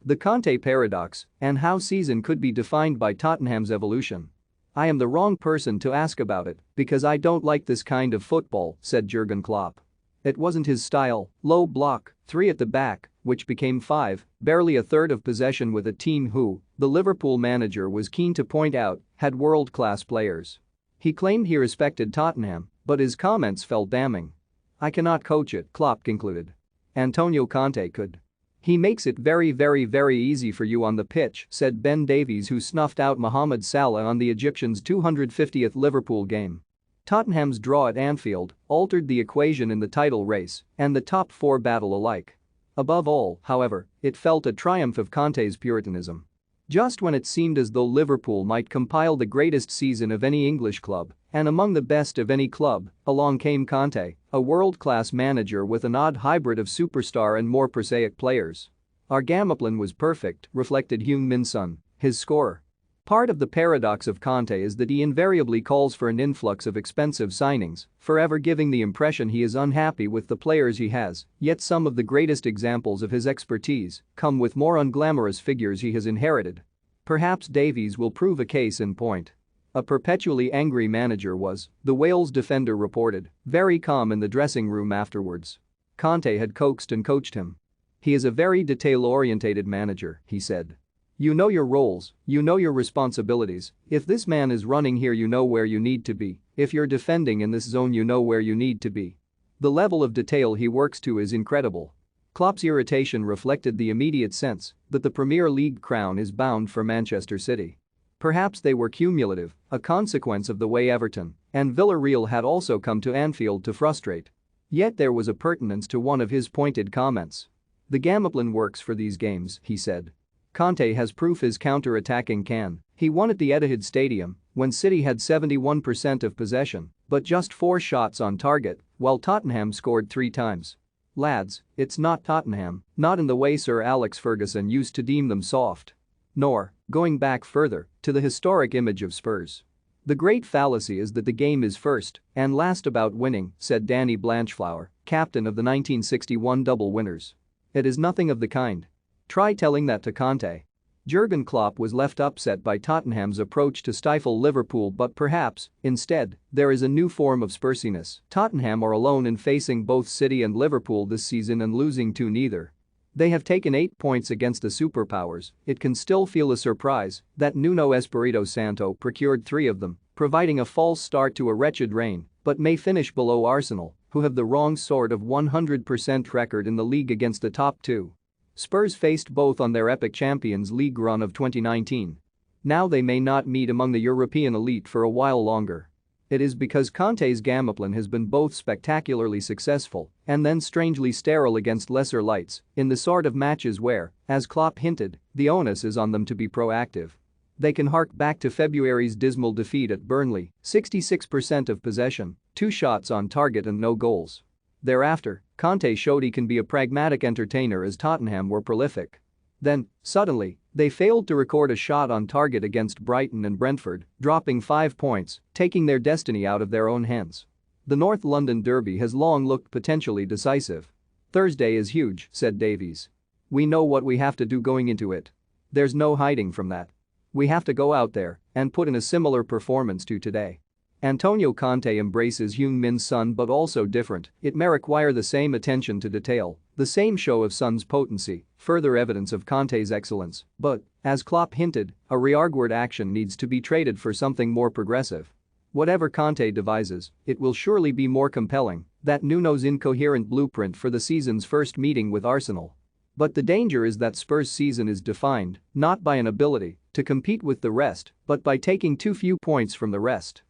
The Conte paradox and how season could be defined by Tottenham's evolution. "I am the wrong person to ask about it because I don't like this kind of football," said Jurgen Klopp. It wasn't his style, low block, 3 at the back, which became 5, barely a third of possession with a team who, the Liverpool manager was keen to point out, had world-class players. He claimed he respected Tottenham, but his comments felt damning. "I cannot coach it," Klopp concluded. "Antonio Conte could. He makes it very easy for you on the pitch," said Ben Davies, who snuffed out Mohamed Salah on the Egyptians' 250th Liverpool game. Tottenham's draw at Anfield altered the equation in the title race and the top 4 battle alike. Above all, however, it felt a triumph of Conte's puritanism. Just when it seemed as though Liverpool might compile the greatest season of any English club and among the best of any club, along came Conte, a world-class manager with an odd hybrid of superstar and more prosaic players. "Our gameplan was perfect," reflected Heung-min Son, his scorer. Part of the paradox of Conte is that he invariably calls for an influx of expensive signings, forever giving the impression he is unhappy with the players he has, yet some of the greatest examples of his expertise come with more unglamorous figures he has inherited. Perhaps Davies will prove a case in point. A perpetually angry manager was, the Wales defender reported, very calm in the dressing room afterwards. Conte had coaxed and coached him. "He is a very detail-orientated manager," he said. "You know your roles, you know your responsibilities. If this man is running here, you know where you need to be. If you're defending in this zone, you know where you need to be." The level of detail he works to is incredible. Klopp's irritation reflected the immediate sense that the Premier League crown is bound for Manchester City. Perhaps they were cumulative, a consequence of the way Everton and Villarreal had also come to Anfield to frustrate. Yet there was a pertinence to one of his pointed comments. "The gameplan works for these games," he said. "Conte has proof his counter-attacking can. He won at the Etihad Stadium when City had 71% of possession but just 4 shots on target, while Tottenham scored 3 times. Lads, it's not Tottenham, not in the way Sir Alex Ferguson used to deem them soft. Nor, going back further, to the historic image of Spurs. The great fallacy is that the game is first and last about winning," said Danny Blanchflower, captain of the 1961 double winners. "It is nothing of the kind. Try telling that to Conte." Jurgen Klopp was left upset by Tottenham's approach to stifle Liverpool, but perhaps, instead, there is a new form of Spursiness. Tottenham are alone in facing both City and Liverpool this season and losing to neither. They have taken 8 points against the superpowers. It can still feel a surprise that Nuno Espirito Santo procured 3 of them, providing a false start to a wretched reign, but may finish below Arsenal, who have the wrong sort of 100% record in the league against the top 2. Spurs faced both on their epic Champions League run of 2019. Now they may not meet among the European elite for a while longer. It is because Conte's gameplan has been both spectacularly successful and then strangely sterile against lesser lights in the sort of matches where, as Klopp hinted, the onus is on them to be proactive. They can hark back to February's dismal defeat at Burnley, 66% of possession, 2 shots on target and no goals. Thereafter, Conte showed he can be a pragmatic entertainer as Tottenham were prolific. Then, suddenly, they failed to record a shot on target against Brighton and Brentford, dropping 5 points, taking their destiny out of their own hands. The North London derby has long looked potentially decisive. "Thursday is huge," said Davies. "We know what we have to do going into it. There's no hiding from that. We have to go out there and put in a similar performance to today." Antonio Conte embraces Heung-min Son, but also different. It may require the same attention to detail, the same show of Son's potency, further evidence of Conte's excellence, but, as Klopp hinted, a rearguard action needs to be traded for something more progressive. Whatever Conte devises, it will surely be more compelling than Nuno's incoherent blueprint for the season's first meeting with Arsenal. But the danger is that Spurs' season is defined not by an ability to compete with the rest, but by taking too few points from the rest.